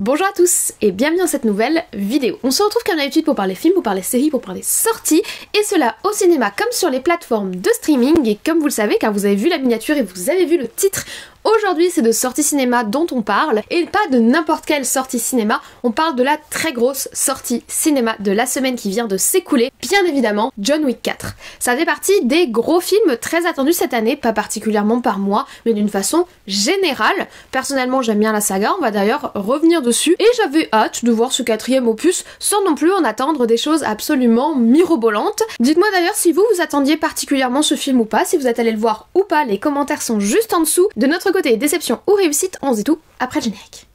Bonjour à tous et bienvenue dans cette nouvelle vidéo. On se retrouve comme d'habitude pour parler films, pour parler séries, pour parler sorties, et cela au cinéma comme sur les plateformes de streaming. Et comme vous le savez, car vous avez vu la miniature et vous avez vu le titre, aujourd'hui c'est de sortie cinéma dont on parle, et pas de n'importe quelle sortie cinéma, on parle de la très grosse sortie cinéma de la semaine qui vient de s'écouler, bien évidemment John Wick 4. Ça fait partie des gros films très attendus cette année, pas particulièrement par moi, mais d'une façon générale. Personnellement j'aime bien la saga, on va d'ailleurs revenir dessus, et j'avais hâte de voir ce quatrième opus sans non plus en attendre des choses absolument mirobolantes. Dites-moi d'ailleurs si vous attendiez particulièrement ce film ou pas, si vous êtes allé le voir ou pas, les commentaires sont juste en dessous. De notre côté, déception ou réussite, on se dit tout après le générique.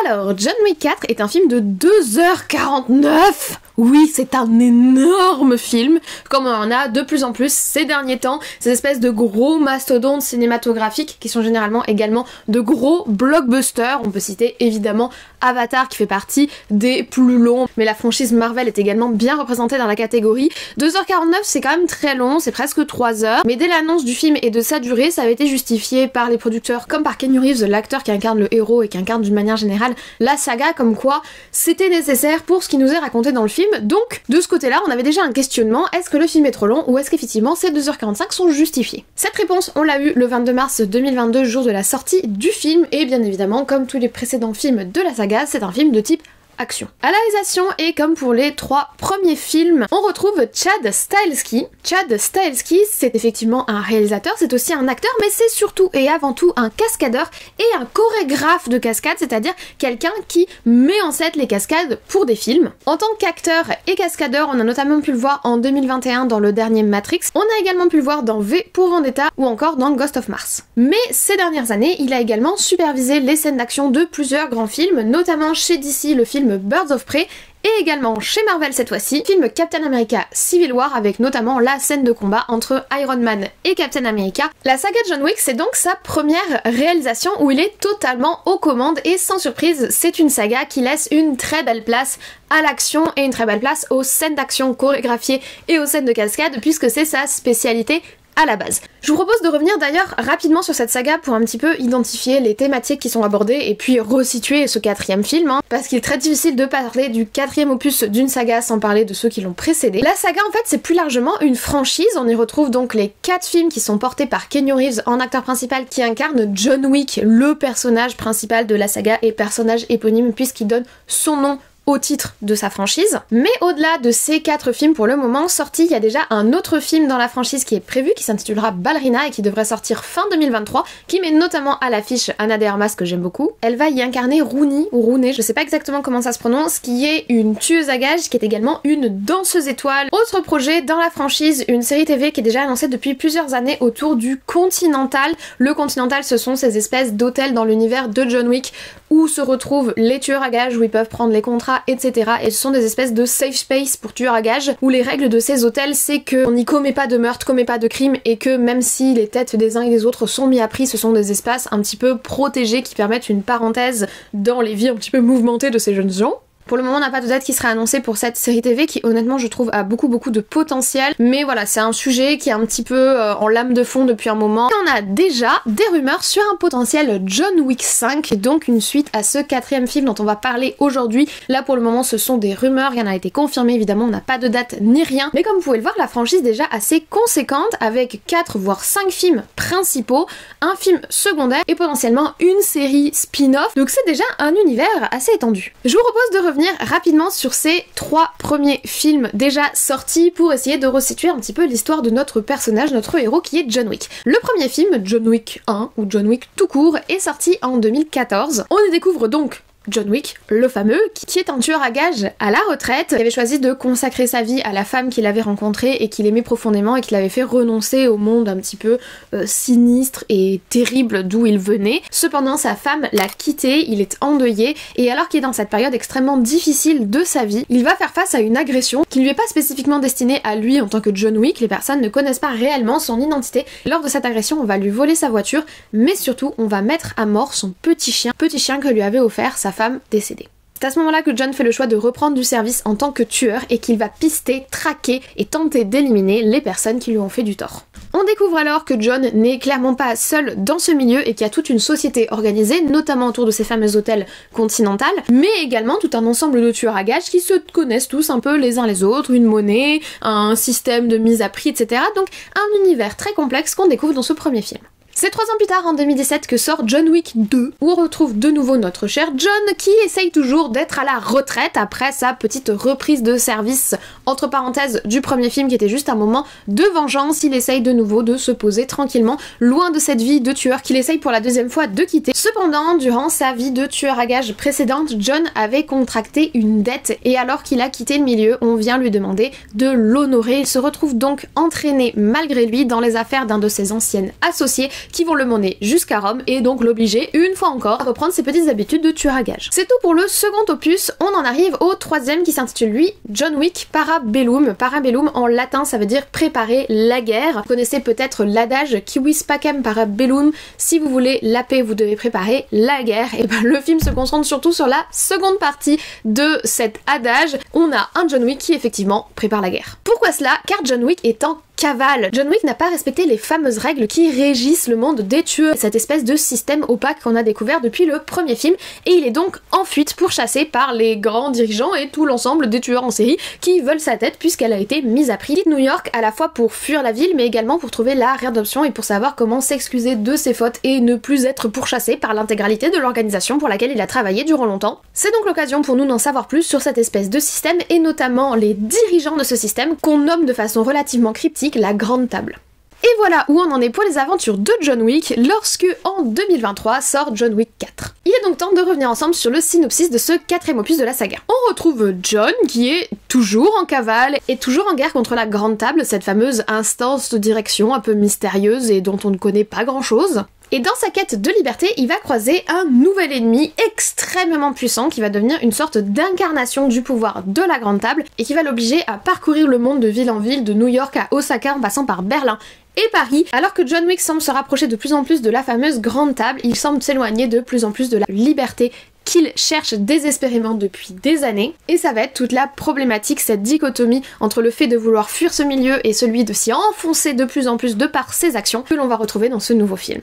Alors, John Wick 4 est un film de 2h49. Oui, c'est un énorme film, comme on en a de plus en plus ces derniers temps, ces espèces de gros mastodontes cinématographiques qui sont généralement également de gros blockbusters. On peut citer évidemment Avatar qui fait partie des plus longs, mais la franchise Marvel est également bien représentée dans la catégorie. 2h49 c'est quand même très long, c'est presque 3 heures, mais dès l'annonce du film et de sa durée, ça avait été justifié par les producteurs comme par Keanu Reeves, l'acteur qui incarne le héros et qui incarne d'une manière générale la saga, comme quoi c'était nécessaire pour ce qui nous est raconté dans le film. Donc de ce côté-là, on avait déjà un questionnement, est-ce que le film est trop long ou est-ce qu'effectivement ces 2h45 sont justifiés? Cette réponse, on l'a eu le 22 mars 2022, jour de la sortie du film, et bien évidemment, comme tous les précédents films de la saga, c'est un film de type action. À la réalisation, et comme pour les 3 premiers films, on retrouve Chad Stahelski. Chad Stahelski, c'est effectivement un réalisateur, c'est aussi un acteur, mais c'est surtout et avant tout un cascadeur et un chorégraphe de cascade, c'est-à-dire quelqu'un qui met en scène les cascades pour des films. En tant qu'acteur et cascadeur, on a notamment pu le voir en 2021 dans le dernier Matrix, on a également pu le voir dans V pour Vendetta ou encore dans Ghost of Mars. Mais ces dernières années, il a également supervisé les scènes d'action de plusieurs grands films, notamment chez DC le film Birds of Prey, et également chez Marvel cette fois-ci, film Captain America Civil War avec notamment la scène de combat entre Iron Man et Captain America. La saga John Wick, c'est donc sa première réalisation où il est totalement aux commandes et sans surprise, c'est une saga qui laisse une très belle place à l'action et une très belle place aux scènes d'action chorégraphiées et aux scènes de cascade puisque c'est sa spécialité à la base. Je vous propose de revenir d'ailleurs rapidement sur cette saga pour un petit peu identifier les thématiques qui sont abordées et puis resituer ce 4e film, parce qu'il est très difficile de parler du 4e opus d'une saga sans parler de ceux qui l'ont précédé. La saga en fait c'est plus largement une franchise, on y retrouve donc les 4 films qui sont portés par Keanu Reeves en acteur principal qui incarne John Wick, le personnage principal de la saga et personnage éponyme puisqu'il donne son nom au titre de sa franchise. Mais au-delà de ces 4 films pour le moment sortis, il y a déjà un autre film dans la franchise qui est prévu, qui s'intitulera Ballerina et qui devrait sortir fin 2023, qui met notamment à l'affiche Ana de Armas que j'aime beaucoup. Elle va y incarner Rooney, ou Rooney, je sais pas exactement comment ça se prononce, qui est une tueuse à gages, qui est également une danseuse étoile. Autre projet dans la franchise, une série TV qui est déjà annoncée depuis plusieurs années autour du Continental. Le Continental, ce sont ces espèces d'hôtels dans l'univers de John Wick où se retrouvent les tueurs à gages, où ils peuvent prendre les contrats, etc. Et ce sont des espèces de safe space pour tueurs à gages, où les règles de ces hôtels, c'est qu'on n'y commet pas de meurtre, commet pas de crime, et que même si les têtes des uns et des autres sont mis à prix, ce sont des espaces un petit peu protégés qui permettent une parenthèse dans les vies un petit peu mouvementées de ces jeunes gens. Pour le moment, on n'a pas de date qui sera annoncée pour cette série TV qui honnêtement je trouve a beaucoup de potentiel, mais voilà, c'est un sujet qui est un petit peu en lame de fond depuis un moment. Et on a déjà des rumeurs sur un potentiel John Wick 5, donc une suite à ce 4e film dont on va parler aujourd'hui. Là pour le moment ce sont des rumeurs, rien n'a été confirmé évidemment, on n'a pas de date ni rien, mais comme vous pouvez le voir, la franchise est déjà assez conséquente avec 4 voire 5 films principaux, un film secondaire et potentiellement une série spin-off, donc c'est déjà un univers assez étendu. Je vous propose de revenir rapidement sur ces 3 premiers films déjà sortis pour essayer de resituer un petit peu l'histoire de notre personnage, notre héros qui est John Wick. Le premier film, John Wick 1 ou John Wick tout court, est sorti en 2014. On y découvre donc John Wick, le fameux, qui est un tueur à gages à la retraite, qui avait choisi de consacrer sa vie à la femme qu'il avait rencontrée et qu'il aimait profondément et qui l'avait fait renoncer au monde un petit peu sinistre et terrible d'où il venait. Cependant, sa femme l'a quitté, il est endeuillé, et alors qu'il est dans cette période extrêmement difficile de sa vie, il va faire face à une agression qui lui est pas spécifiquement destinée à lui en tant que John Wick. Les personnes ne connaissent pas réellement son identité. Lors de cette agression, on va lui voler sa voiture, mais surtout, on va mettre à mort son petit chien que lui avait offert sa femme décédée. C'est à ce moment-là que John fait le choix de reprendre du service en tant que tueur et qu'il va pister, traquer et tenter d'éliminer les personnes qui lui ont fait du tort. On découvre alors que John n'est clairement pas seul dans ce milieu et qu'il y a toute une société organisée, notamment autour de ces fameux hôtels continentaux, mais également tout un ensemble de tueurs à gages qui se connaissent tous un peu les uns les autres, une monnaie, un système de mise à prix, etc. Donc un univers très complexe qu'on découvre dans ce premier film. C'est 3 ans plus tard, en 2017, que sort John Wick 2, où on retrouve de nouveau notre cher John, qui essaye toujours d'être à la retraite après sa petite reprise de service, entre parenthèses, du premier film qui était juste un moment de vengeance. Il essaye de nouveau de se poser tranquillement, loin de cette vie de tueur qu'il essaye pour la deuxième fois de quitter. Cependant, durant sa vie de tueur à gages précédente, John avait contracté une dette, et alors qu'il a quitté le milieu, on vient lui demander de l'honorer. Il se retrouve donc entraîné malgré lui dans les affaires d'un de ses anciennes associés, qui vont le mener jusqu'à Rome et donc l'obliger une fois encore à reprendre ses petites habitudes de tueur à gages. C'est tout pour le second opus, on en arrive au troisième qui s'intitule lui John Wick Parabellum. Parabellum en latin ça veut dire préparer la guerre. Vous connaissez peut-être l'adage Civis pacem parabellum, si vous voulez la paix vous devez préparer la guerre. Et ben le film se concentre surtout sur la seconde partie de cet adage. On a un John Wick qui effectivement prépare la guerre. Pourquoi cela? Car John Wick est en cavale. John Wick n'a pas respecté les fameuses règles qui régissent le monde des tueurs, cette espèce de système opaque qu'on a découvert depuis le premier film, et il est donc en fuite pourchassé par les grands dirigeants et tout l'ensemble des tueurs en série qui veulent sa tête puisqu'elle a été mise à prix. Il quitte New York à la fois pour fuir la ville mais également pour trouver la rédemption et pour savoir comment s'excuser de ses fautes et ne plus être pourchassé par l'intégralité de l'organisation pour laquelle il a travaillé durant longtemps. C'est donc l'occasion pour nous d'en savoir plus sur cette espèce de système et notamment les dirigeants de ce système qu'on nomme de façon relativement cryptique la Grande Table. Et voilà où on en est pour les aventures de John Wick lorsque, en 2023, sort John Wick 4. Il est donc temps de revenir ensemble sur le synopsis de ce 4e opus de la saga. On retrouve John qui est toujours en cavale et toujours en guerre contre la Grande Table, cette fameuse instance de direction un peu mystérieuse et dont on ne connaît pas grand chose. Et dans sa quête de liberté, il va croiser un nouvel ennemi extrêmement puissant qui va devenir une sorte d'incarnation du pouvoir de la Grande Table et qui va l'obliger à parcourir le monde de ville en ville, de New York à Osaka en passant par Berlin et Paris. Alors que John Wick semble se rapprocher de plus en plus de la fameuse Grande Table, il semble s'éloigner de plus en plus de la liberté qu'il cherche désespérément depuis des années, et ça va être toute la problématique, cette dichotomie entre le fait de vouloir fuir ce milieu et celui de s'y enfoncer de plus en plus de par ses actions que l'on va retrouver dans ce nouveau film.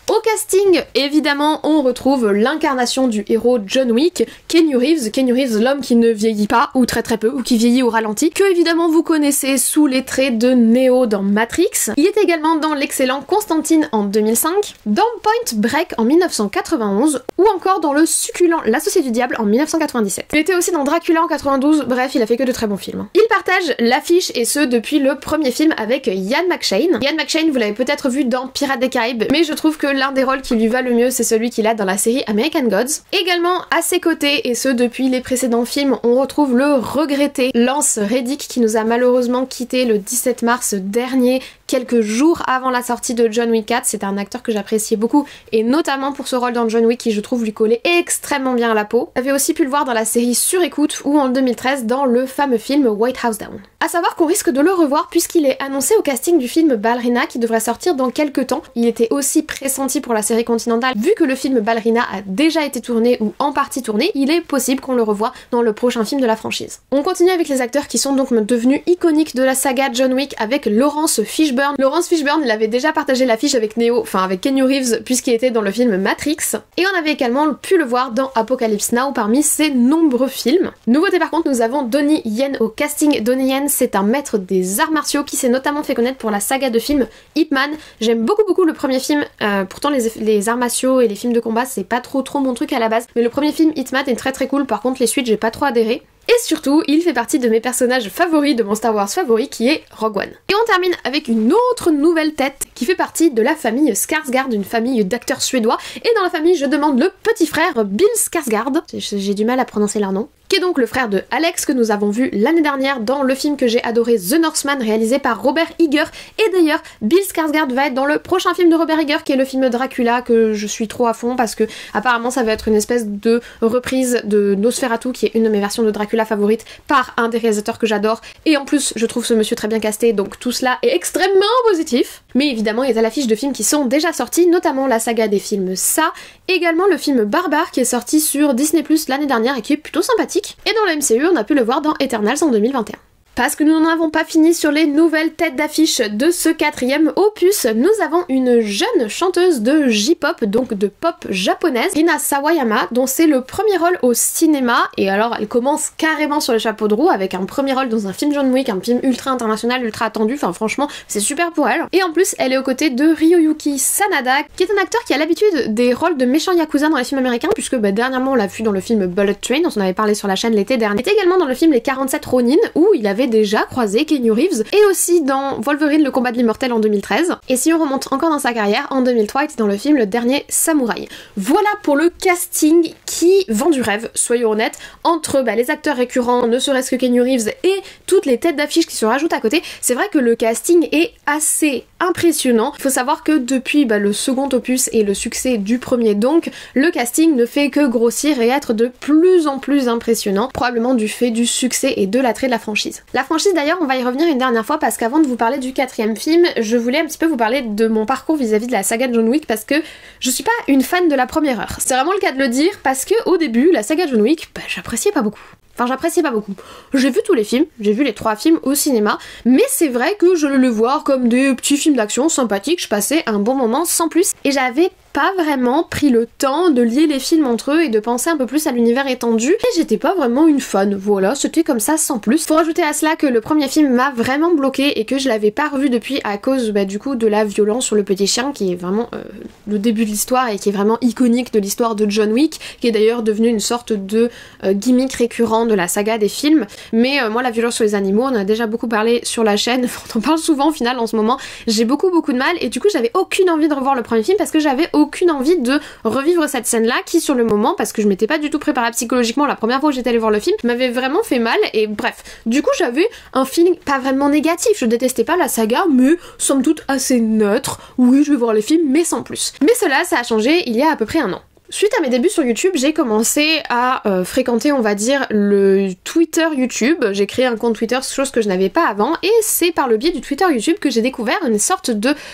Au casting, évidemment, on retrouve l'incarnation du héros John Wick, Keanu Reeves, l'homme qui ne vieillit pas, ou très très peu, ou qui vieillit au ralenti, que évidemment vous connaissez sous les traits de Neo dans Matrix. Il est également dans l'excellent Constantine en 2005, dans Point Break en 1991, ou encore dans le succulent L'Associé du Diable en 1997. Il était aussi dans Dracula en 92, bref, il a fait que de très bons films. Il partage l'affiche, et ce depuis le premier film avec Ian McShane. Ian McShane, vous l'avez peut-être vu dans Pirates des Caraïbes, mais je trouve que l'un des rôles qui lui va le mieux, c'est celui qu'il a dans la série American Gods. Également à ses côtés, et ce depuis les précédents films, on retrouve le regretté Lance Reddick qui nous a malheureusement quitté le 17 mars dernier, quelques jours avant la sortie de John Wick 4. C'est un acteur que j'appréciais beaucoup, et notamment pour ce rôle dans John Wick qui je trouve lui collait extrêmement bien à la peau. J'avais aussi pu le voir dans la série Sur Écoute ou en 2013 dans le fameux film White House Down. A savoir qu'on risque de le revoir puisqu'il est annoncé au casting du film Ballerina qui devrait sortir dans quelques temps. Il était aussi pressenti pour la série Continental. Vu que le film Ballerina a déjà été tourné ou en partie tourné, il est possible qu'on le revoie dans le prochain film de la franchise. On continue avec les acteurs qui sont donc devenus iconiques de la saga John Wick avec Laurence Fishburne. Laurence Fishburne, il avait déjà partagé l'affiche avec avec Keanu Reeves puisqu'il était dans le film Matrix. Et on avait également pu le voir dans Apocalypse Now parmi ses nombreux films. Nouveauté par contre, nous avons Donnie Yen au casting. Donnie Yen, c'est un maître des arts martiaux qui s'est notamment fait connaître pour la saga de films Ip Man. J'aime beaucoup le premier film, pourtant les arts martiaux et les films de combat c'est pas trop mon truc à la base, mais le premier film Ip Man est très cool, par contre les suites j'ai pas trop adhéré. Et surtout, il fait partie de mes personnages favoris de mon Star Wars favori qui est Rogue One. Et on termine avec une autre nouvelle tête qui fait partie de la famille Skarsgård, une famille d'acteurs suédois. Et dans la famille, je demande le petit frère Bill Skarsgård, j'ai du mal à prononcer leur nom, qui est donc le frère de Alex que nous avons vu l'année dernière dans le film que j'ai adoré The Northman réalisé par Robert Eager. Et d'ailleurs, Bill Skarsgård va être dans le prochain film de Robert Eager qui est le film Dracula que je suis trop à fond parce que apparemment ça va être une espèce de reprise de Nosferatu qui est une de mes versions de Dracula favorites par un des réalisateurs que j'adore. Et en plus, je trouve ce monsieur très bien casté, donc tout cela est extrêmement positif. Mais évidemment, il y a l'affiche de films qui sont déjà sortis, notamment la saga des films Ça, également le film Barbare qui est sorti sur Disney+ l'année dernière et qui est plutôt sympathique. Et dans le MCU, on a pu le voir dans Eternals en 2021. Parce que nous n'en avons pas fini sur les nouvelles têtes d'affiche de ce 4e opus, nous avons une jeune chanteuse de J-pop, donc de pop japonaise, Rina Sawayama, dont c'est le premier rôle au cinéma, et alors elle commence carrément sur le chapeau de roue avec un premier rôle dans un film John Wick, un film ultra international, ultra attendu, enfin franchement c'est super pour elle. Et en plus elle est aux côtés de Ryoyuki Sanada, qui est un acteur qui a l'habitude des rôles de méchants yakuza dans les films américains, puisque dernièrement on l'a vu dans le film Bullet Train, dont on avait parlé sur la chaîne l'été dernier. Il était également dans le film Les 47 Ronin, où il avait déjà croisé Keanu Reeves, et aussi dans Wolverine le combat de l'immortel en 2013. Et si on remonte encore dans sa carrière, en 2003 il était dans le film Le Dernier Samouraï. Voilà pour le casting qui vend du rêve, soyons honnêtes, entre les acteurs récurrents, ne serait-ce que Keanu Reeves, et toutes les têtes d'affiche qui se rajoutent à côté. C'est vrai que le casting est assez impressionnant. Il faut savoir que depuis le second opus et le succès du premier donc, le casting ne fait que grossir et être de plus en plus impressionnant, probablement du fait du succès et de l'attrait de la franchise. La franchise d'ailleurs, on va y revenir une dernière fois parce qu'avant de vous parler du 4e film, je voulais un petit peu vous parler de mon parcours vis-à-vis de la saga de John Wick parce que je suis pas une fan de la première heure. C'est vraiment le cas de le dire parce que au début, la saga John Wick, j'appréciais pas beaucoup. Enfin, j'appréciais pas beaucoup. J'ai vu tous les films, j'ai vu les 3 films au cinéma, mais c'est vrai que je le voir comme des petits films d'action sympathiques, je passais un bon moment sans plus, et j'avais pas vraiment pris le temps de lier les films entre eux et de penser un peu plus à l'univers étendu, et j'étais pas vraiment une fan, voilà, c'était comme ça sans plus. Faut rajouter à cela que le premier film m'a vraiment bloqué et que je l'avais pas revu depuis à cause du coup de la violence sur le petit chien qui est vraiment le début de l'histoire et qui est vraiment iconique de l'histoire de John Wick, qui est d'ailleurs devenu une sorte de gimmick récurrent de la saga des films. Mais moi la violence sur les animaux, on en a déjà beaucoup parlé sur la chaîne, on en parle souvent au final en ce moment, j'ai beaucoup de mal et du coup j'avais aucune envie de revoir le premier film parce que j'avais aucune envie de revivre cette scène là qui sur le moment, parce que je m'étais pas du tout préparée psychologiquement la première fois où j'étais allée voir le film, m'avait vraiment fait mal. Et bref, du coup j'avais un feeling pas vraiment négatif, je détestais pas la saga mais somme toute assez neutre, oui je vais voir les films mais sans plus. Mais cela ça a changé il y a à peu près un an. Suite à mes débuts sur YouTube, j'ai commencé à fréquenter, on va dire, le Twitter YouTube. J'ai créé un compte Twitter, chose que je n'avais pas avant, et c'est par le biais du Twitter YouTube que j'ai découvert une sorte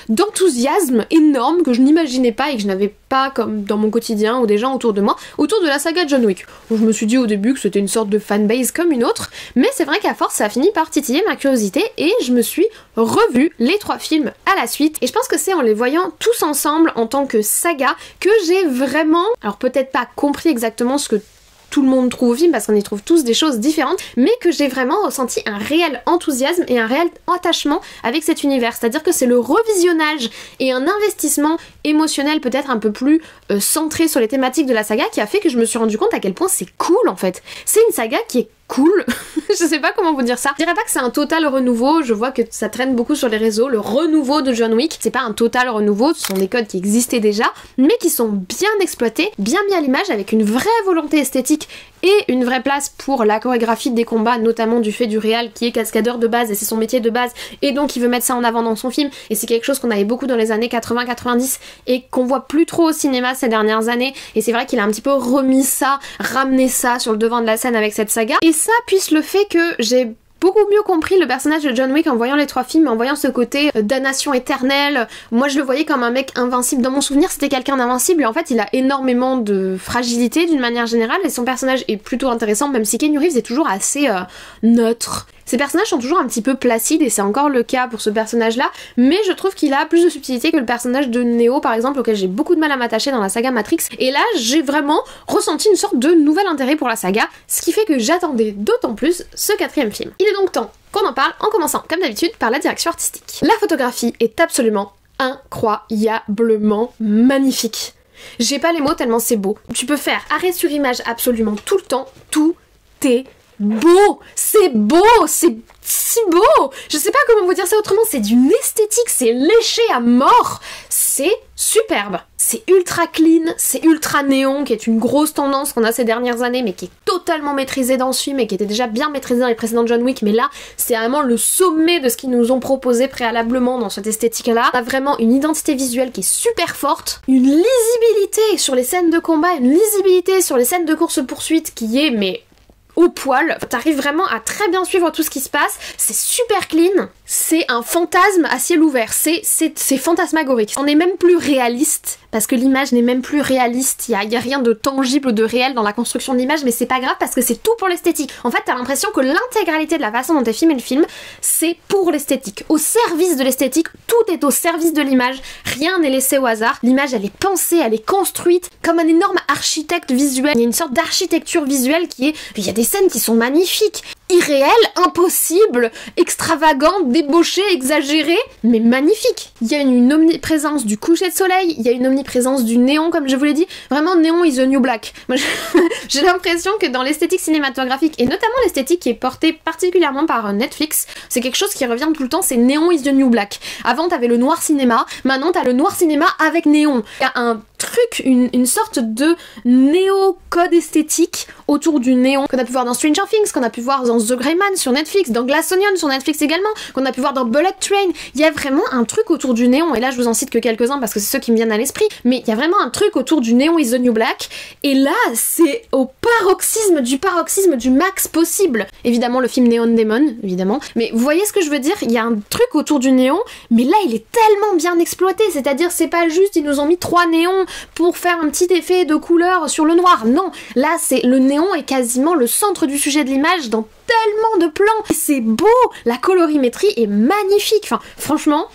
d'enthousiasme énorme que je n'imaginais pas et que je n'avais pas comme dans mon quotidien ou des gens autour de moi, autour de la saga John Wick. Je me suis dit au début que c'était une sorte de fanbase comme une autre, mais c'est vrai qu'à force ça a fini par titiller ma curiosité et je me suis revu les 3 films à la suite, et je pense que c'est en les voyant tous ensemble en tant que saga que j'ai vraiment, alors peut-être pas compris exactement ce que tout le monde trouve au film parce qu'on y trouve tous des choses différentes, mais que j'ai vraiment ressenti un réel enthousiasme et un réel attachement avec cet univers. C'est-à-dire que c'est le revisionnage et un investissement émotionnel peut-être un peu plus centré sur les thématiques de la saga qui a fait que je me suis rendu compte à quel point c'est cool en fait. C'est une saga qui est cool, je sais pas comment vous dire ça. Je dirais pas que c'est un total renouveau, je vois que ça traîne beaucoup sur les réseaux, le renouveau de John Wick. C'est pas un total renouveau, ce sont des codes qui existaient déjà, mais qui sont bien exploités, bien mis à l'image, avec une vraie volonté esthétique et une vraie place pour la chorégraphie des combats, notamment du fait du réal qui est cascadeur de base et c'est son métier de base, et donc il veut mettre ça en avant dans son film, et c'est quelque chose qu'on avait beaucoup dans les années 80-90 et qu'on voit plus trop au cinéma ces dernières années, et c'est vrai qu'il a un petit peu remis ça, ramené ça sur le devant de la scène avec cette saga, et ça puisse le fait que j'ai beaucoup mieux compris le personnage de John Wick en voyant les 3 films, en voyant ce côté damnation éternelle. Moi je le voyais comme un mec invincible, dans mon souvenir c'était quelqu'un d'invincible, et en fait il a énormément de fragilité d'une manière générale, et son personnage est plutôt intéressant, même si Keanu Reeves est toujours assez neutre. Ces personnages sont toujours un petit peu placides, et c'est encore le cas pour ce personnage-là, mais je trouve qu'il a plus de subtilité que le personnage de Neo par exemple, auquel j'ai beaucoup de mal à m'attacher dans la saga Matrix, et là j'ai vraiment ressenti une sorte de nouvel intérêt pour la saga, ce qui fait que j'attendais d'autant plus ce 4e film. Il est donc temps qu'on en parle en commençant comme d'habitude par la direction artistique. La photographie est absolument incroyablement magnifique. J'ai pas les mots tellement c'est beau. Tu peux faire arrêt sur image absolument tout le temps, tout est beau, c'est si beau. Je sais pas comment vous dire ça autrement, c'est d'une esthétique, c'est léché à mort, c'est superbe. C'est ultra clean, c'est ultra néon, qui est une grosse tendance qu'on a ces dernières années, mais qui est totalement maîtrisée dans ce film et qui était déjà bien maîtrisée dans les précédents John Wick, mais là, c'est vraiment le sommet de ce qu'ils nous ont proposé préalablement dans cette esthétique-là. On a vraiment une identité visuelle qui est super forte, une lisibilité sur les scènes de combat, une lisibilité sur les scènes de course-poursuite qui est, mais au poil, t'arrives vraiment à très bien suivre tout ce qui se passe, c'est super clean, c'est un fantasme à ciel ouvert, c'est fantasmagorique. On est même plus réaliste, parce que l'image n'est même plus réaliste, il y a rien de tangible ou de réel dans la construction de l'image, mais c'est pas grave parce que c'est tout pour l'esthétique. En fait, t'as l'impression que l'intégralité de la façon dont est filmé le film, c'est pour l'esthétique, au service de l'esthétique, tout est au service de l'image, rien n'est laissé au hasard, l'image elle est pensée, elle est construite comme un énorme architecte visuel, il y a une sorte d'architecture visuelle qui est... Il y a des scènes qui sont magnifiques, irréelles, impossibles, extravagantes, débauchées, exagérées, mais magnifiques. Il y a une omniprésence du coucher de soleil, il y a une omniprésence du néon, comme je vous l'ai dit. Vraiment, néon is the new black. Moi, j'ai l'impression que dans l'esthétique cinématographique, et notamment l'esthétique qui est portée particulièrement par Netflix, c'est quelque chose qui revient tout le temps, c'est néon is the new black. Avant, t'avais le noir cinéma, maintenant t'as le noir cinéma avec néon. Il y a un truc, une sorte de néo-code esthétique autour du néon qu'on a pu voir dans Stranger Things, qu'on a pu voir dans The Gray Man sur Netflix, dans Glass Onion sur Netflix également, qu'on a pu voir dans Bullet Train. Il y a vraiment un truc autour du néon, et là je vous en cite que quelques-uns parce que c'est ceux qui me viennent à l'esprit, mais il y a vraiment un truc autour du néon is the new black, et là c'est au paroxysme du max possible. Évidemment le film Neon Demon, évidemment, mais vous voyez ce que je veux dire, il y a un truc autour du néon, mais là il est tellement bien exploité, c'est-à-dire c'est pas juste ils nous ont mis 3 néons pour faire un petit effet de couleur sur le noir, non, là c'est le néon est quasiment le centre du sujet de l'image dans tellement de plans, et c'est beau, la colorimétrie est magnifique, enfin franchement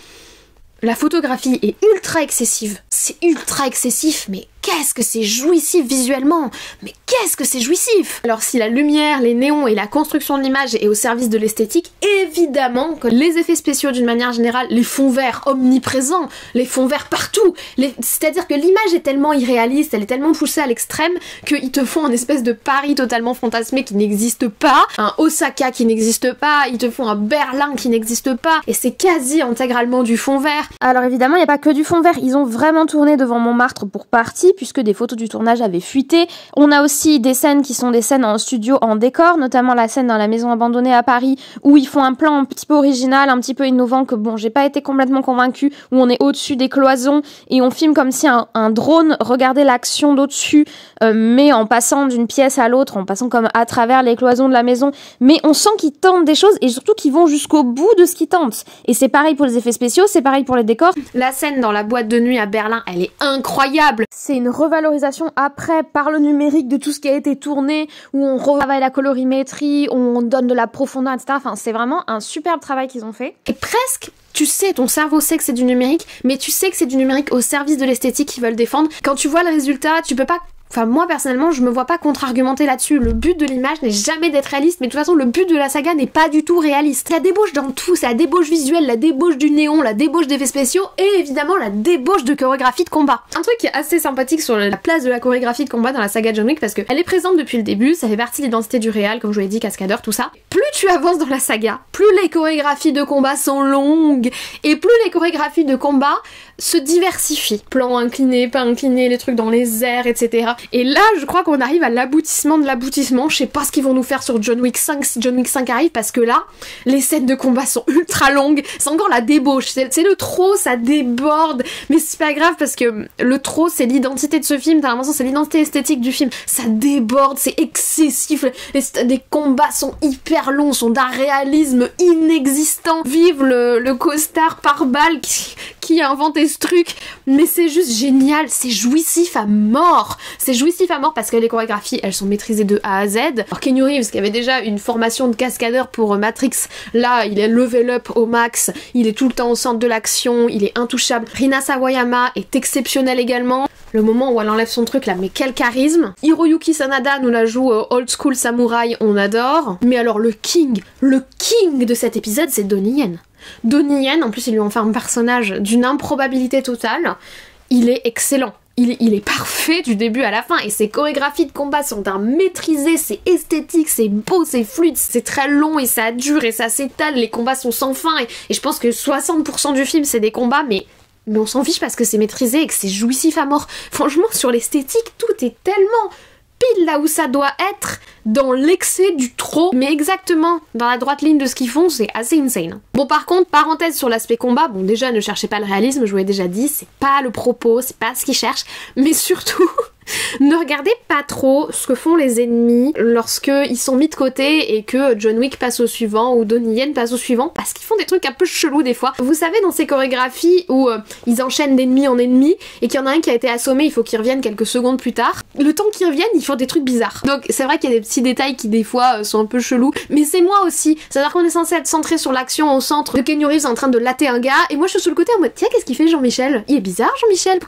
la photographie est ultra excessive, c'est ultra excessif, mais qu'est-ce que c'est jouissif visuellement, mais qu'est-ce que c'est jouissif. Alors si la lumière, les néons et la construction de l'image est au service de l'esthétique, évidemment que les effets spéciaux d'une manière générale, les fonds verts omniprésents, les fonds verts partout, c'est-à-dire que l'image est tellement irréaliste, elle est tellement poussée à l'extrême qu'ils te font un espèce de Paris totalement fantasmé qui n'existe pas, un Osaka qui n'existe pas, ils te font un Berlin qui n'existe pas, et c'est quasi intégralement du fond vert. Alors évidemment il n'y a pas que du fond vert, ils ont vraiment tourné devant Montmartre pour partie, puisque des photos du tournage avaient fuité. On a aussi des scènes qui sont des scènes en studio en décor, notamment la scène dans la maison abandonnée à Paris, où ils font un plan un petit peu original, un petit peu innovant, que bon, j'ai pas été complètement convaincue, où on est au-dessus des cloisons, et on filme comme si un drone regardait l'action d'au-dessus, mais en passant d'une pièce à l'autre, en passant comme à travers les cloisons de la maison, mais on sent qu'ils tentent des choses, et surtout qu'ils vont jusqu'au bout de ce qu'ils tentent. Et c'est pareil pour les effets spéciaux, c'est pareil pour les décors. La scène dans la boîte de nuit à Berlin, elle est incroyable. C'est une revalorisation après par le numérique de tout ce qui a été tourné, où on retravaille la colorimétrie, on donne de la profondeur, etc. Enfin, c'est vraiment un superbe travail qu'ils ont fait. Et presque, tu sais, ton cerveau sait que c'est du numérique, mais tu sais que c'est du numérique au service de l'esthétique qu'ils veulent défendre. Quand tu vois le résultat, tu peux pas... Enfin, moi, personnellement, je me vois pas contre-argumenter là-dessus. Le but de l'image n'est jamais d'être réaliste, mais de toute façon, le but de la saga n'est pas du tout réaliste. La débauche dans tout, c'est la débauche visuelle, la débauche du néon, la débauche d'effets spéciaux, et évidemment, la débauche de chorégraphie de combat. Un truc qui est assez sympathique sur la place de la chorégraphie de combat dans la saga John Wick, parce qu'elle est présente depuis le début, ça fait partie de l'identité du réal, comme je vous l'ai dit, cascadeur, tout ça. Plus tu avances dans la saga, plus les chorégraphies de combat sont longues, et plus les chorégraphies de combat se diversifient. Plans inclinés, pas inclinés, les trucs dans les airs, etc. Et là, je crois qu'on arrive à l'aboutissement de l'aboutissement. Je sais pas ce qu'ils vont nous faire sur John Wick 5 si John Wick 5 arrive, parce que là, les scènes de combat sont ultra longues. C'est encore la débauche. C'est le trop, ça déborde. Mais c'est pas grave parce que le trop, c'est l'identité de ce film. T'as l'impression c'est l'identité esthétique du film. Ça déborde, c'est excessif. Les combats sont hyper longs, sont d'un réalisme inexistant. Vive le costard par balle qui a inventé ce truc, mais c'est juste génial, c'est jouissif à mort, c'est jouissif à mort parce que les chorégraphies elles sont maîtrisées de A à Z. Alors Keanu Reeves qui avait déjà une formation de cascadeur pour Matrix, là il est level up au max, il est tout le temps au centre de l'action, il est intouchable. Rina Sawayama est exceptionnelle également, le moment où elle enlève son truc là, mais quel charisme. Hiroyuki Sanada nous la joue old school samouraï, on adore. Mais alors le king de cet épisode c'est Donnie Yen. Donnie Yen, en plus ils lui ont fait un personnage d'une improbabilité totale, il est excellent. il est parfait du début à la fin, et ses chorégraphies de combat sont d'un maîtrisé, c'est esthétique, c'est beau, c'est fluide, c'est très long et ça dure et ça s'étale, les combats sont sans fin, et je pense que 60% du film c'est des combats, mais on s'en fiche parce que c'est maîtrisé et que c'est jouissif à mort. Franchement, sur l'esthétique, tout est tellement pile là où ça doit être, dans l'excès du trop, mais exactement dans la droite ligne de ce qu'ils font, c'est assez insane. Bon, par contre, parenthèse sur l'aspect combat, bon, déjà ne cherchez pas le réalisme, je vous l'ai déjà dit, c'est pas le propos, c'est pas ce qu'ils cherchent, mais surtout ne regardez pas trop ce que font les ennemis lorsqu'ils sont mis de côté et que John Wick passe au suivant ou Donnie Yen passe au suivant, parce qu'ils font des trucs un peu chelous des fois. Vous savez, dans ces chorégraphies où ils enchaînent d'ennemi en ennemi et qu'il y en a un qui a été assommé, il faut qu'il revienne quelques secondes plus tard. Le temps qu'ils reviennent, ils font des trucs bizarres. Donc c'est vrai qu'il y a des petits détails qui des fois sont un peu chelous, mais c'est moi aussi. C'est-à-dire qu'on est censé être centré sur l'action au centre de Keanu Reeves en train de latter un gars, et moi je suis sur le côté en mode tiens, qu'est-ce qu'il fait Jean-Michel? Il est bizarre Jean-Michel,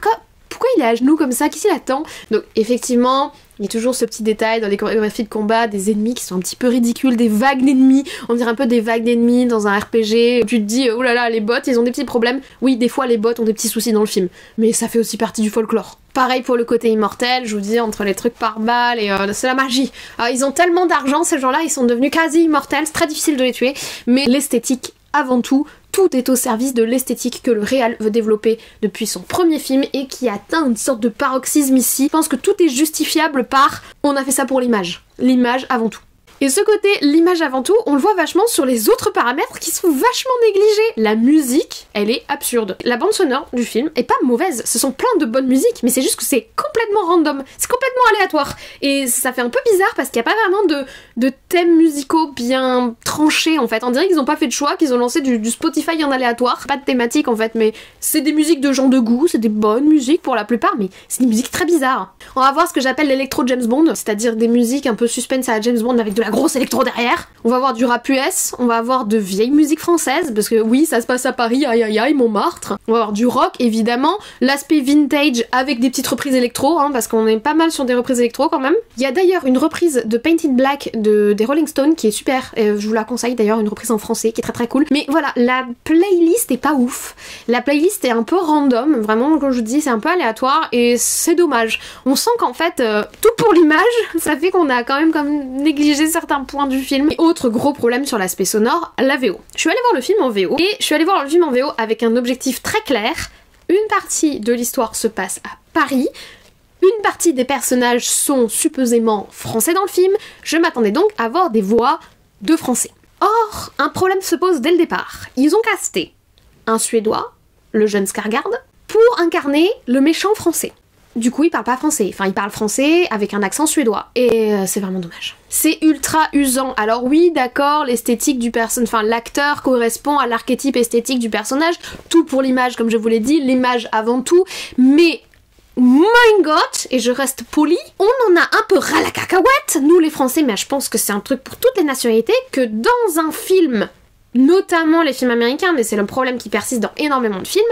pourquoi il est à genoux comme ça? Qui s'il attend? Donc effectivement, il y a toujours ce petit détail dans les chorégraphies de combat, des ennemis qui sont un petit peu ridicules, des vagues d'ennemis, on dirait un peu des vagues d'ennemis dans un RPG. Tu te dis, oh là là, les bots, ils ont des petits problèmes. Oui, des fois les bots ont des petits soucis dans le film, mais ça fait aussi partie du folklore. Pareil pour le côté immortel, je vous dis, entre les trucs par balle et c'est la magie. Alors, ils ont tellement d'argent, ces gens-là, ils sont devenus quasi immortels, c'est très difficile de les tuer, mais l'esthétique avant tout, tout est au service de l'esthétique que le réal veut développer depuis son premier film et qui atteint une sorte de paroxysme ici. Je pense que tout est justifiable par on a fait ça pour l'image. L'image avant tout. Et ce côté, l'image avant tout, on le voit vachement sur les autres paramètres qui sont vachement négligés. La musique, elle est absurde. La bande sonore du film est pas mauvaise, ce sont plein de bonnes musiques, mais c'est juste que c'est complètement random, c'est complètement aléatoire. Et ça fait un peu bizarre parce qu'il n'y a pas vraiment de thèmes musicaux bien tranchés en fait. On dirait qu'ils n'ont pas fait de choix, qu'ils ont lancé du Spotify en aléatoire. Pas de thématique en fait, mais c'est des musiques de gens de goût, c'est des bonnes musiques pour la plupart, mais c'est des musiques très bizarres. On va voir ce que j'appelle l'électro James Bond, c'est-à-dire des musiques un peu suspense à la James Bond avec de la grosse électro derrière. On va avoir du rap US, on va avoir de vieilles musiques françaises, parce que oui, ça se passe à Paris, aïe aïe aïe, Montmartre. On va avoir du rock, évidemment, l'aspect vintage avec des petites reprises électro, hein, parce qu'on est pas mal sur des reprises électro quand même. Il y a d'ailleurs une reprise de Painted Black des Rolling Stones qui est super, je vous la conseille d'ailleurs, une reprise en français qui est très très cool. Mais voilà, la playlist est pas ouf. La playlist est un peu random, vraiment, comme je vous dis, c'est un peu aléatoire et c'est dommage. On sent qu'en fait, tout pour l'image, ça fait qu'on a quand même négligé certains points du film. Et autre gros problème sur l'aspect sonore, la VO. Je suis allée voir le film en VO et je suis allée voir le film en VO avec un objectif très clair. Une partie de l'histoire se passe à Paris. Une partie des personnages sont supposément français dans le film. Je m'attendais donc à voir des voix de français. Or, un problème se pose dès le départ. Ils ont casté un Suédois, le jeune Skarsgård, pour incarner le méchant français. Du coup, il parle pas français. Enfin, il parle français avec un accent suédois. Et c'est vraiment dommage. C'est ultra usant. Alors oui, d'accord, l'esthétique du personnage... Enfin, l'acteur correspond à l'archétype esthétique du personnage. Tout pour l'image, comme je vous l'ai dit. L'image avant tout. Mais... my god, et je reste polie, on en a un peu ras la cacahuète, nous les Français, mais je pense que c'est un truc pour toutes les nationalités, que dans un film, notamment les films américains, mais c'est le problème qui persiste dans énormément de films,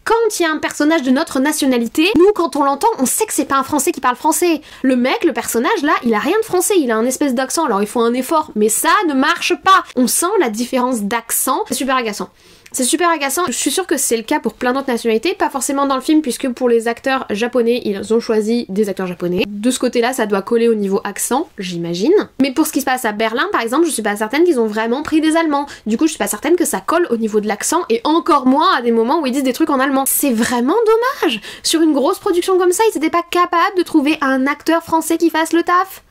quand il y a un personnage de notre nationalité, nous quand on l'entend, on sait que c'est pas un Français qui parle français. Le mec, le personnage là, il a rien de français, il a un espèce d'accent, alors il faut un effort, mais ça ne marche pas. On sent la différence d'accent, c'est super agaçant. C'est super agaçant, je suis sûre que c'est le cas pour plein d'autres nationalités, pas forcément dans le film puisque pour les acteurs japonais, ils ont choisi des acteurs japonais. De ce côté-là, ça doit coller au niveau accent, j'imagine. Mais pour ce qui se passe à Berlin, par exemple, je suis pas certaine qu'ils ont vraiment pris des Allemands. Du coup, je suis pas certaine que ça colle au niveau de l'accent et encore moins à des moments où ils disent des trucs en allemand. C'est vraiment dommage. Sur une grosse production comme ça, ils étaient pas capables de trouver un acteur français qui fasse le taf.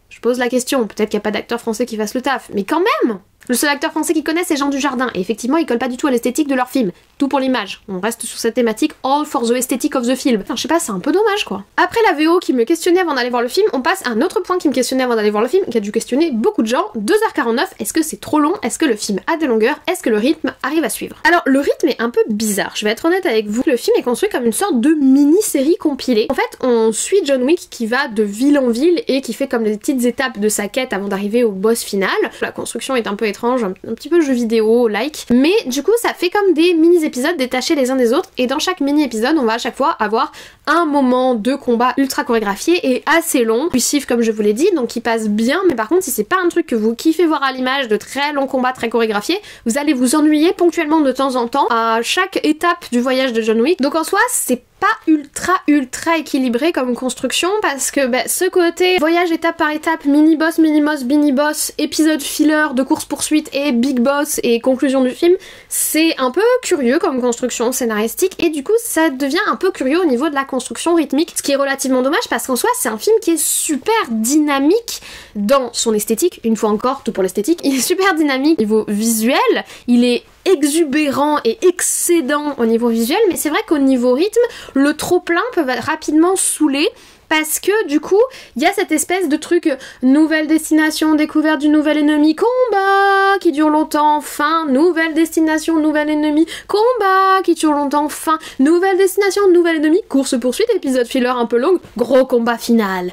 Je pose la question, peut-être qu'il n'y a pas d'acteur français qui fasse le taf, mais quand même! Le seul acteur français qu'ils connaissent, c'est Jean Dujardin, et effectivement, il colle pas du tout à l'esthétique de leur film. Tout pour l'image. On reste sur cette thématique, all for the aesthetic of the film. Enfin, je sais pas, c'est un peu dommage, quoi. Après la VO qui me questionnait avant d'aller voir le film, on passe à un autre point qui me questionnait avant d'aller voir le film, qui a dû questionner beaucoup de gens. 2h49, est-ce que c'est trop long? Est-ce que le film a des longueurs? Est-ce que le rythme arrive à suivre? Alors, le rythme est un peu bizarre, je vais être honnête avec vous. Le film est construit comme une sorte de mini-série compilée. En fait, on suit John Wick qui va de ville en ville et qui fait comme des petites étapes de sa quête avant d'arriver au boss final. La construction est un peu étrange, un petit peu jeu vidéo, like. Mais du coup, ça fait comme des mini-épisodes détachés les uns des autres, et dans chaque mini-épisode, on va à chaque fois avoir un moment de combat ultra chorégraphié et assez long, puissif comme je vous l'ai dit, donc il passe bien, mais par contre si c'est pas un truc que vous kiffez voir à l'image, de très longs combats très chorégraphiés, vous allez vous ennuyer ponctuellement de temps en temps à chaque étape du voyage de John Wick. Donc en soi c'est pas ultra équilibré comme construction parce que ce côté voyage étape par étape, mini boss, épisode filler de course poursuite et big boss et conclusion du film, c'est un peu curieux comme construction scénaristique et du coup ça devient un peu curieux au niveau de la construction rythmique, ce qui est relativement dommage parce qu'en soi c'est un film qui est super dynamique dans son esthétique, une fois encore tout pour l'esthétique, il est super dynamique au niveau visuel, il est exubérant et excédent au niveau visuel, mais c'est vrai qu'au niveau rythme, le trop plein peut rapidement saouler parce que du coup, il y a cette espèce de truc nouvelle destination, découverte du nouvel ennemi, combat qui dure longtemps, fin, nouvelle destination, nouvel ennemi, combat qui dure longtemps, fin, nouvelle destination, nouvel ennemi, course poursuite, épisode filler un peu long, gros combat final.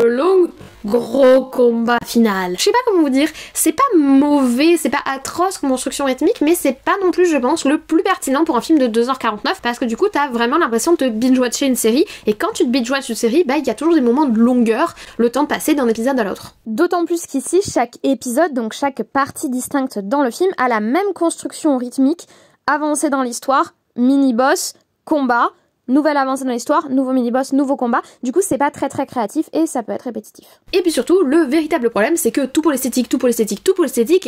Gros combat final. Je sais pas comment vous dire, c'est pas mauvais, c'est pas atroce comme construction rythmique, mais c'est pas non plus, je pense, le plus pertinent pour un film de 2h49 parce que du coup t'as vraiment l'impression de te binge-watcher une série et quand tu te binge-watches une série, il y a toujours des moments de longueur, le temps de passer d'un épisode à l'autre. D'autant plus qu'ici, chaque épisode, donc chaque partie distincte dans le film, a la même construction rythmique, avancée dans l'histoire, mini-boss, combat, nouvelle avancée dans l'histoire, nouveau mini-boss, nouveau combat. Du coup, c'est pas très créatif et ça peut être répétitif. Et puis surtout, le véritable problème, c'est que tout pour l'esthétique,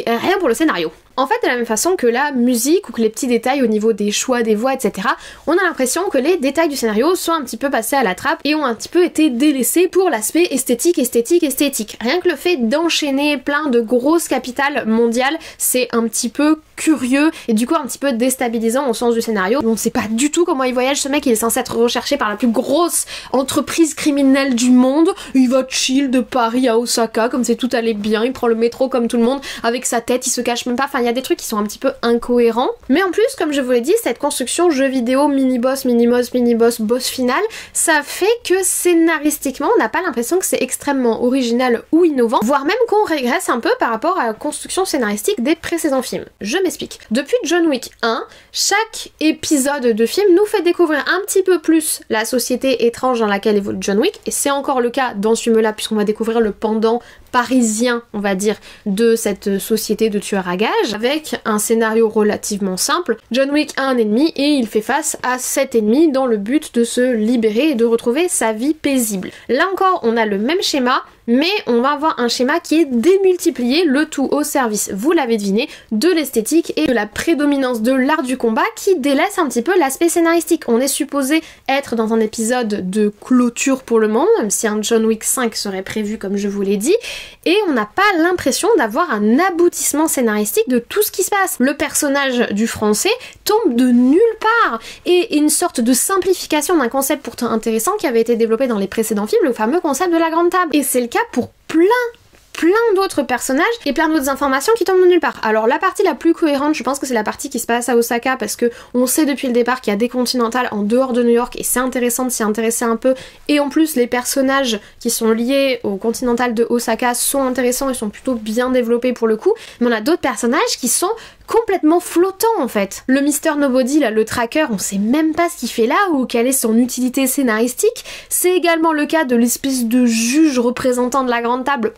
rien pour le scénario. En fait, de la même façon que la musique ou que les petits détails au niveau des choix des voix, etc., on a l'impression que les détails du scénario sont un petit peu passés à la trappe et ont un petit peu été délaissés pour l'aspect esthétique. Rien que le fait d'enchaîner plein de grosses capitales mondiales, c'est un petit peu curieux et du coup un petit peu déstabilisant au sens du scénario. On ne sait pas du tout comment il voyage, ce mec il est censé être recherché par la plus grosse entreprise criminelle du monde, il va chill de Paris à Osaka comme si tout allait bien, il prend le métro comme tout le monde, avec sa tête il se cache même pas, enfin il y a des trucs qui sont un petit peu incohérents, mais en plus comme je vous l'ai dit, cette construction jeu vidéo mini-boss, boss final, ça fait que scénaristiquement on n'a pas l'impression que c'est extrêmement original ou innovant, voire même qu'on régresse un peu par rapport à la construction scénaristique des précédents films. Je m'explique. Depuis John Wick 1, chaque épisode de film nous fait découvrir un petit peu plus la société étrange dans laquelle évolue John Wick, et c'est encore le cas dans ce film-là puisqu'on va découvrir le pendant parisien, on va dire, de cette société de tueurs à gages, avec un scénario relativement simple. John Wick a un ennemi et il fait face à cet ennemi dans le but de se libérer et de retrouver sa vie paisible. Là encore, on a le même schéma, mais on va avoir un schéma qui est démultiplié, le tout au service, vous l'avez deviné, de l'esthétique et de la prédominance de l'art du combat qui délaisse un petit peu l'aspect scénaristique. On est supposé être dans un épisode de clôture pour le monde, même si un John Wick 5 serait prévu comme je vous l'ai dit, et on n'a pas l'impression d'avoir un aboutissement scénaristique de tout ce qui se passe. Le personnage du français tombe de nulle part, et une sorte de simplification d'un concept pourtant intéressant qui avait été développé dans les précédents films, le fameux concept de la grande table. Et c'est le cas pour plein d'autres personnages et plein d'autres informations qui tombent de nulle part. Alors la partie la plus cohérente, je pense que c'est la partie qui se passe à Osaka parce que on sait depuis le départ qu'il y a des Continentales en dehors de New York et c'est intéressant de s'y intéresser un peu, et en plus les personnages qui sont liés au Continental de Osaka sont intéressants et sont plutôt bien développés pour le coup, mais on a d'autres personnages qui sont complètement flottants en fait. Le Mr. Nobody là, le tracker, on sait même pas ce qu'il fait là ou quelle est son utilité scénaristique. C'est également le cas de l'espèce de juge représentant de la grande table.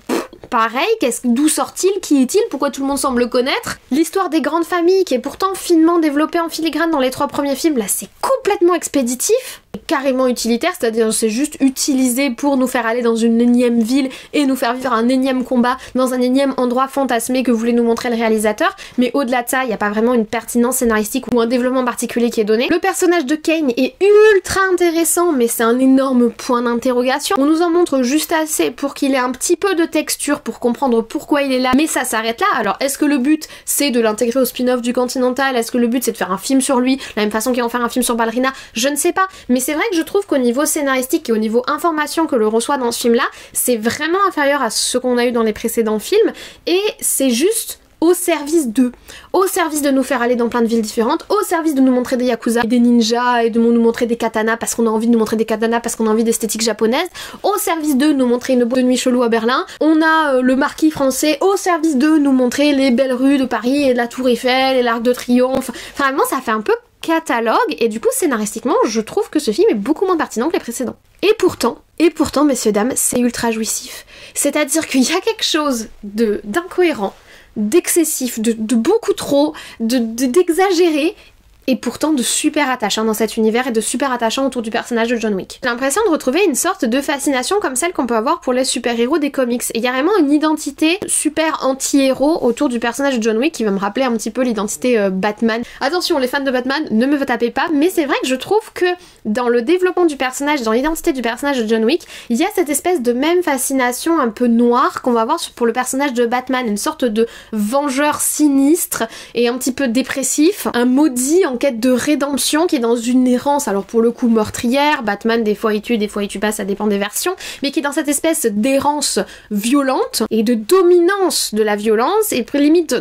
Pareil, d'où sort-il, qui est-il, pourquoi tout le monde semble le connaître. L'histoire des grandes familles qui est pourtant finement développée en filigrane dans les 3 premiers films, là c'est complètement expéditif, carrément utilitaire, c'est-à-dire c'est juste utilisé pour nous faire aller dans une énième ville et nous faire vivre un énième combat dans un énième endroit fantasmé que voulait nous montrer le réalisateur, mais au-delà de ça, il n'y a pas vraiment une pertinence scénaristique ou un développement particulier qui est donné. Le personnage de Kane est ultra intéressant, mais c'est un énorme point d'interrogation. On nous en montre juste assez pour qu'il ait un petit peu de texture pour comprendre pourquoi il est là, mais ça s'arrête là. Alors est-ce que le but c'est de l'intégrer au spin-off du Continental? Est-ce que le but c'est de faire un film sur lui, la même façon qu'ils vont faire un film sur Ballerina? Je ne sais pas, mais c'est vrai que je trouve qu'au niveau scénaristique et au niveau information que l'on reçoit dans ce film-là, c'est vraiment inférieur à ce qu'on a eu dans les précédents films, et c'est juste au service de nous faire aller dans plein de villes différentes, au service de nous montrer des yakuza et des ninjas et de nous montrer des katanas parce qu'on a envie de nous montrer des katanas parce qu'on a envie d'esthétique japonaise, au service de nous montrer une boîte de nuit chelou à Berlin, on a le marquis français, au service de nous montrer les belles rues de Paris et la Tour Eiffel et l'Arc de Triomphe. Enfin, vraiment ça fait un peu catalogue, et du coup scénaristiquement je trouve que ce film est beaucoup moins pertinent que les précédents. Et pourtant messieurs dames, c'est ultra jouissif. C'est-à-dire qu'il y a quelque chose d'incohérent, d'excessif, de beaucoup trop, d'exagéré, et pourtant de super attachant dans cet univers et de super attachant autour du personnage de John Wick. J'ai l'impression de retrouver une sorte de fascination comme celle qu'on peut avoir pour les super-héros des comics. Et il y a vraiment une identité super anti-héros autour du personnage de John Wick qui va me rappeler un petit peu l'identité Batman. Attention, les fans de Batman, ne me tapez pas, mais c'est vrai que je trouve que dans le développement du personnage, dans l'identité du personnage de John Wick, il y a cette espèce de même fascination un peu noire qu'on va avoir pour le personnage de Batman, une sorte de vengeur sinistre et un petit peu dépressif, un maudit en quête de rédemption qui est dans une errance, alors pour le coup meurtrière, Batman des fois il tue pas, ça dépend des versions, mais qui est dans cette espèce d'errance violente et de dominance de la violence et limite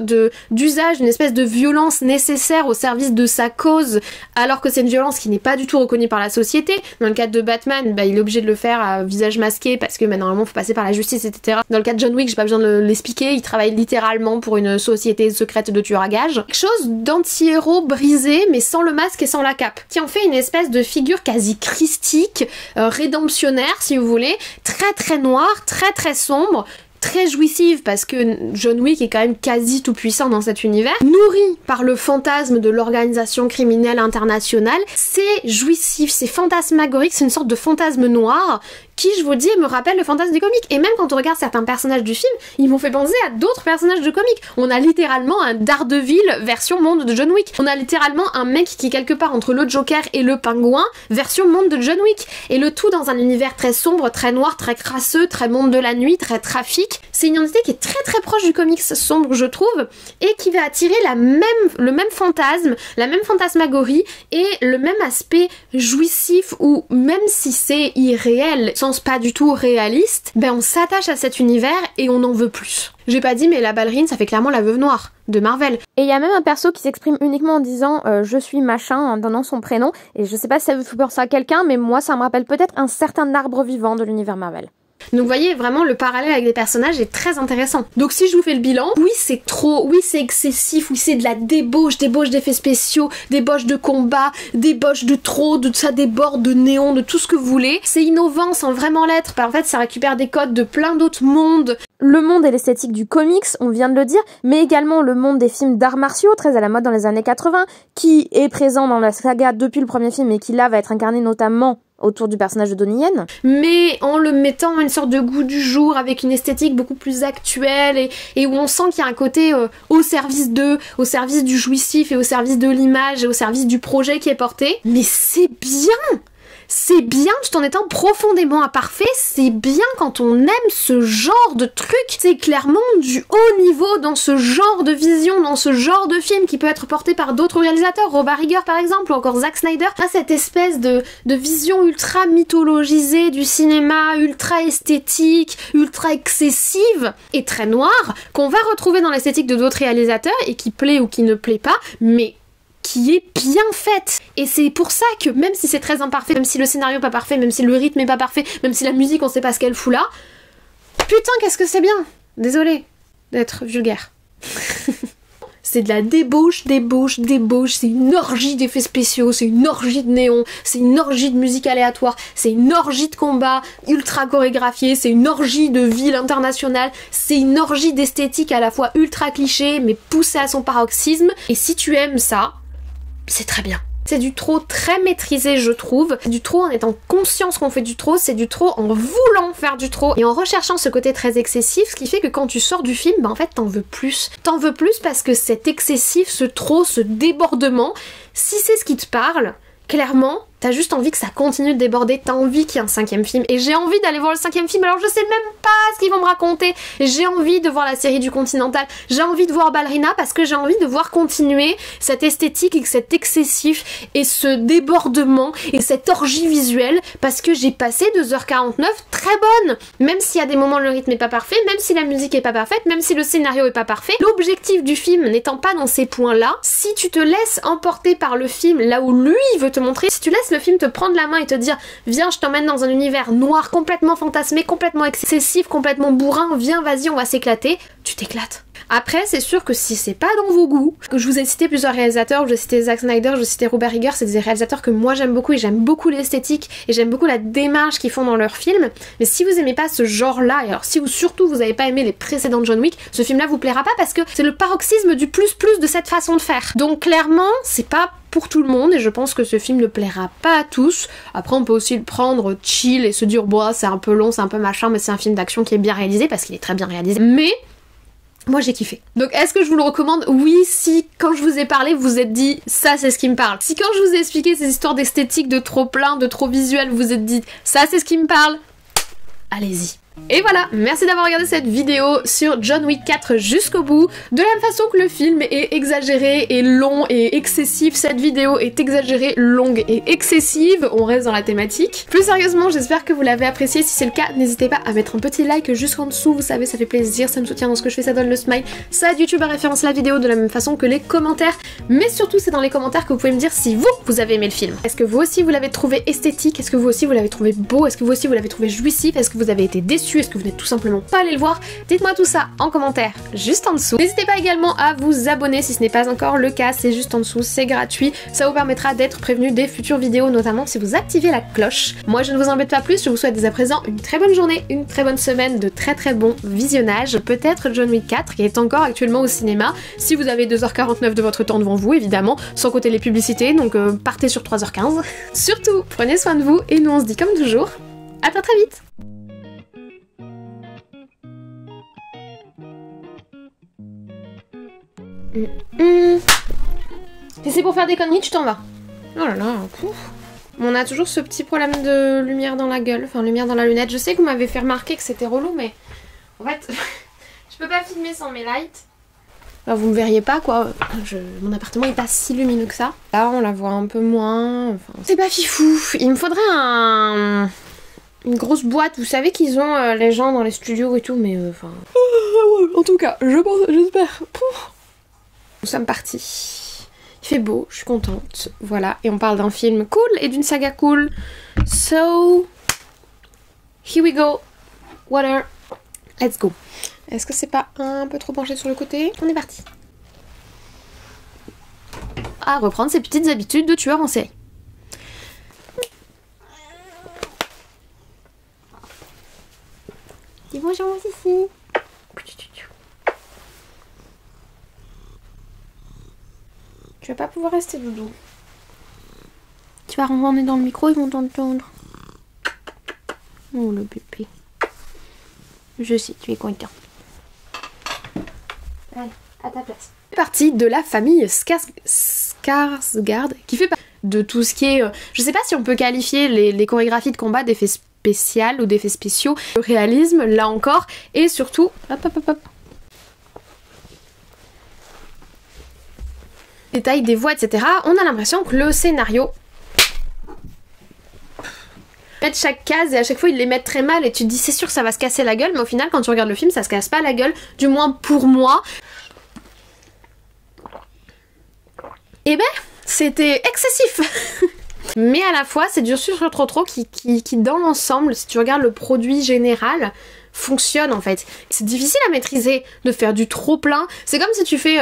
d'usage d'une espèce de violence nécessaire au service de sa cause, alors que c'est une violence qui n'est pas du tout reconnue par la société. Dans le cadre de Batman, il est obligé de le faire à visage masqué parce que normalement faut passer par la justice, etc. Dans le cas de John Wick, j'ai pas besoin de l'expliquer, il travaille littéralement pour une société secrète de tueurs à gages. Quelque chose d'anti-héros brisé, mais sans le masque et sans la cape, qui en fait une espèce de figure quasi christique, rédemptionnaire si vous voulez, très très noire, très très sombre, très jouissive parce que John Wick est quand même quasi tout puissant dans cet univers, nourri par le fantasme de l'organisation criminelle internationale. C'est jouissif, c'est fantasmagorique, c'est une sorte de fantasme noir qui, je vous dis, me rappelle le fantasme des comics. Et même quand on regarde certains personnages du film, ils m'ont fait penser à d'autres personnages de comics. On a littéralement un Daredevil version monde de John Wick. On a littéralement un mec qui est quelque part entre le Joker et le Pingouin version monde de John Wick. Et le tout dans un univers très sombre, très noir, très crasseux, très monde de la nuit, très trafic. C'est une identité qui est très très proche du comics sombre, je trouve, et qui va attirer le même fantasme, la même fantasmagorie et le même aspect jouissif où, même si c'est irréel, sens pas du tout réaliste, on s'attache à cet univers et on en veut plus. J'ai pas dit, mais la ballerine, ça fait clairement la veuve noire de Marvel. Et il y a même un perso qui s'exprime uniquement en disant je suis machin, en donnant son prénom, et je sais pas si ça vous fait penser à quelqu'un, mais moi ça me rappelle peut-être un certain arbre vivant de l'univers Marvel. Donc vous voyez, vraiment le parallèle avec les personnages est très intéressant. Donc si je vous fais le bilan, oui c'est trop, oui c'est excessif, oui c'est de la débauche d'effets spéciaux, débauche de combat, débauche de trop, de ça déborde, de néon, de tout ce que vous voulez. C'est innovant sans vraiment l'être, en fait ça récupère des codes de plein d'autres mondes. Le monde et l'esthétique du comics, on vient de le dire, mais également le monde des films d'arts martiaux, très à la mode dans les années 80, qui est présent dans la saga depuis le premier film et qui là va être incarné notamment autour du personnage de Donnie Yen. Mais en le mettant une sorte de goût du jour, avec une esthétique beaucoup plus actuelle et où on sent qu'il y a un côté au service du jouissif et au service de l'image et au service du projet qui est porté. Mais c'est bien! C'est bien tout en étant profondément imparfait, c'est bien quand on aime ce genre de truc. C'est clairement du haut niveau dans ce genre de vision, dans ce genre de film qui peut être porté par d'autres réalisateurs, Robert Iger par exemple, ou encore Zack Snyder. À cette espèce de vision ultra mythologisée du cinéma, ultra esthétique, ultra excessive et très noire, qu'on va retrouver dans l'esthétique de d'autres réalisateurs et qui plaît ou qui ne plaît pas, mais qui est bien faite. Et c'est pour ça que même si c'est très imparfait, même si le scénario est pas parfait, même si le rythme est pas parfait, même si la musique on sait pas ce qu'elle fout là, putain qu'est-ce que c'est bien. Désolée d'être vulgaire. C'est de la débauche, c'est une orgie d'effets spéciaux, c'est une orgie de néon, c'est une orgie de musique aléatoire, c'est une orgie de combat ultra chorégraphié, c'est une orgie de ville internationale, c'est une orgie d'esthétique à la fois ultra cliché mais poussée à son paroxysme. Et si tu aimes ça, c'est très bien. C'est du trop très maîtrisé, je trouve. Du trop en étant conscience qu'on fait du trop, c'est du trop en voulant faire du trop et en recherchant ce côté très excessif, ce qui fait que quand tu sors du film, en fait t'en veux plus. T'en veux plus parce que cet excessif, ce trop, ce débordement, si c'est ce qui te parle, clairement, t'as juste envie que ça continue de déborder, t'as envie qu'il y ait un 5e film, et j'ai envie d'aller voir le 5e film, alors je sais même pas ce qu'ils vont me raconter, j'ai envie de voir la série du Continental, j'ai envie de voir Ballerina, parce que j'ai envie de voir continuer cette esthétique et cet excessif, et ce débordement, et cette orgie visuelle, parce que j'ai passé 2h49 très bonne, même s'il y a des moments où le rythme est pas parfait, même si la musique est pas parfaite, même si le scénario est pas parfait, l'objectif du film n'étant pas dans ces points-là, si tu te laisses emporter par le film, là où lui veut te montrer, si tu laisses le film te prendre la main et te dire viens je t'emmène dans un univers noir complètement fantasmé, complètement excessif, complètement bourrin, viens vas-y on va s'éclater, tu t'éclates. Après, c'est sûr que si c'est pas dans vos goûts, que je vous ai cité plusieurs réalisateurs, je vous ai cité Zack Snyder, je vous ai cité Robert Eggers, c'est des réalisateurs que moi j'aime beaucoup et j'aime beaucoup l'esthétique et j'aime beaucoup la démarche qu'ils font dans leurs films. Mais si vous aimez pas ce genre-là, et alors si vous surtout vous avez pas aimé les précédents John Wick, ce film-là vous plaira pas parce que c'est le paroxysme du plus de cette façon de faire. Donc clairement, c'est pas pour tout le monde et je pense que ce film ne plaira pas à tous. Après on peut aussi le prendre chill et se dire bon c'est un peu long, c'est un peu machin, mais c'est un film d'action qui est bien réalisé parce qu'il est très bien réalisé. Mais moi j'ai kiffé. Donc est-ce que je vous le recommande? Oui, si quand je vous ai parlé vous vous êtes dit ça c'est ce qui me parle. Si quand je vous ai expliqué ces histoires d'esthétique, de trop plein, de trop visuel, vous vous êtes dit ça c'est ce qui me parle, allez-y. Et voilà, merci d'avoir regardé cette vidéo sur John Wick 4 jusqu'au bout. De la même façon que le film est exagéré et long et excessif, cette vidéo est exagérée, longue et excessive. On reste dans la thématique. Plus sérieusement, j'espère que vous l'avez apprécié. Si c'est le cas, n'hésitez pas à mettre un petit like jusqu'en dessous. Vous savez, ça fait plaisir, ça me soutient dans ce que je fais, ça donne le smile. Ça aide YouTube à référencer la vidéo de la même façon que les commentaires. Mais surtout, c'est dans les commentaires que vous pouvez me dire si vous avez aimé le film. Est-ce que vous aussi vous l'avez trouvé esthétique? Est-ce que vous aussi vous l'avez trouvé beau? Est-ce que vous aussi vous l'avez trouvé jouissif? Est-ce que vous avez été déçu? Est-ce que vous n'êtes tout simplement pas allé le voir? Dites-moi tout ça en commentaire juste en dessous. N'hésitez pas également à vous abonner si ce n'est pas encore le cas, c'est juste en dessous, c'est gratuit. Ça vous permettra d'être prévenu des futures vidéos, notamment si vous activez la cloche. Moi je ne vous embête pas plus, je vous souhaite dès à présent une très bonne journée, une très bonne semaine, de très bons visionnages. Peut-être John Wick 4 qui est encore actuellement au cinéma, si vous avez 2h49 de votre temps devant vous évidemment, sans compter les publicités, donc partez sur 3h15. Surtout, prenez soin de vous et nous on se dit comme toujours, à très vite. Si c'est pour faire des conneries, tu t'en vas. Oh là là, pouf. On a toujours ce petit problème de lumière dans la gueule, enfin lumière dans la lunette. Je sais que vous m'avez fait remarquer que c'était relou, mais en fait, je peux pas filmer sans mes lights. Enfin, vous me verriez pas quoi, mon appartement est pas si lumineux que ça. Là on la voit un peu moins, enfin, c'est pas fifou. Il me faudrait une grosse boîte, vous savez qu'ils ont les gens dans les studios et tout, mais enfin... en tout cas, j'espère. Nous sommes partis. Il fait beau, je suis contente. Voilà, et on parle d'un film cool et d'une saga cool. So, here we go. Water. Let's go. Est-ce que c'est pas un peu trop penché sur le côté? On est parti. À reprendre ses petites habitudes de tueur en série. Dis bonjour mon Sissi. Tu vas pas pouvoir rester doudou. Tu vas ronronner dans le micro, ils vont t'entendre. Oh le bébé. Je sais, tu es content. Allez, à ta place. C'est parti de la famille Skarsgård qui fait partie de tout ce qui est... je sais pas si on peut qualifier les chorégraphies de combat d'effets spéciaux ou d'effets spéciaux. Le réalisme, là encore, et surtout... Hop. Détails des voix, etc. On a l'impression que le scénario mettent chaque case et à chaque fois ils les mettent très mal et tu te dis c'est sûr que ça va se casser la gueule, mais au final quand tu regardes le film ça se casse pas la gueule, du moins pour moi. Et ben c'était excessif. Mais à la fois c'est du sur trop qui dans l'ensemble, si tu regardes le produit général, fonctionne en fait. C'est difficile à maîtriser de faire du trop plein. C'est comme si tu fais...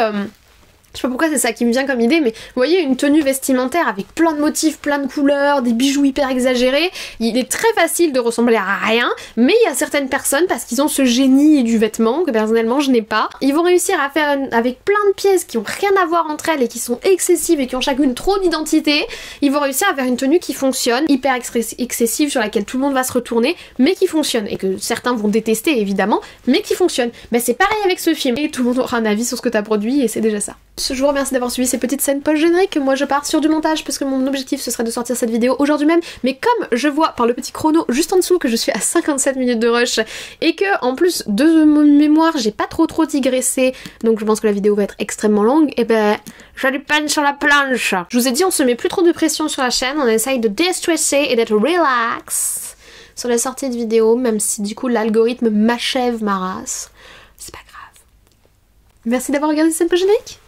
je sais pas pourquoi c'est ça qui me vient comme idée, mais vous voyez une tenue vestimentaire avec plein de motifs, plein de couleurs, des bijoux hyper exagérés, il est très facile de ressembler à rien, mais il y a certaines personnes, parce qu'ils ont ce génie du vêtement, que personnellement je n'ai pas, ils vont réussir à faire avec plein de pièces qui ont rien à voir entre elles et qui sont excessives et qui ont chacune trop d'identité, ils vont réussir à faire une tenue qui fonctionne, hyper excessive sur laquelle tout le monde va se retourner, mais qui fonctionne, et que certains vont détester évidemment, mais qui fonctionne. Mais c'est pareil avec ce film, et tout le monde aura un avis sur ce que t'as produit, et c'est déjà ça. Je vous remercie d'avoir suivi ces petites scènes post-génériques. Moi je pars sur du montage parce que mon objectif ce serait de sortir cette vidéo aujourd'hui même, mais comme je vois par le petit chrono juste en dessous que je suis à 57 minutes de rush et que en plus de mon mémoire j'ai pas trop digressé, donc je pense que la vidéo va être extrêmement longue, et ben j'allume sur la planche. Je vous ai dit on se met plus trop de pression sur la chaîne, on essaye de déstresser et d'être relax sur la sortie de vidéo, même si du coup l'algorithme m'achève ma race. C'est pas grave. Merci d'avoir regardé cette scène post-générique.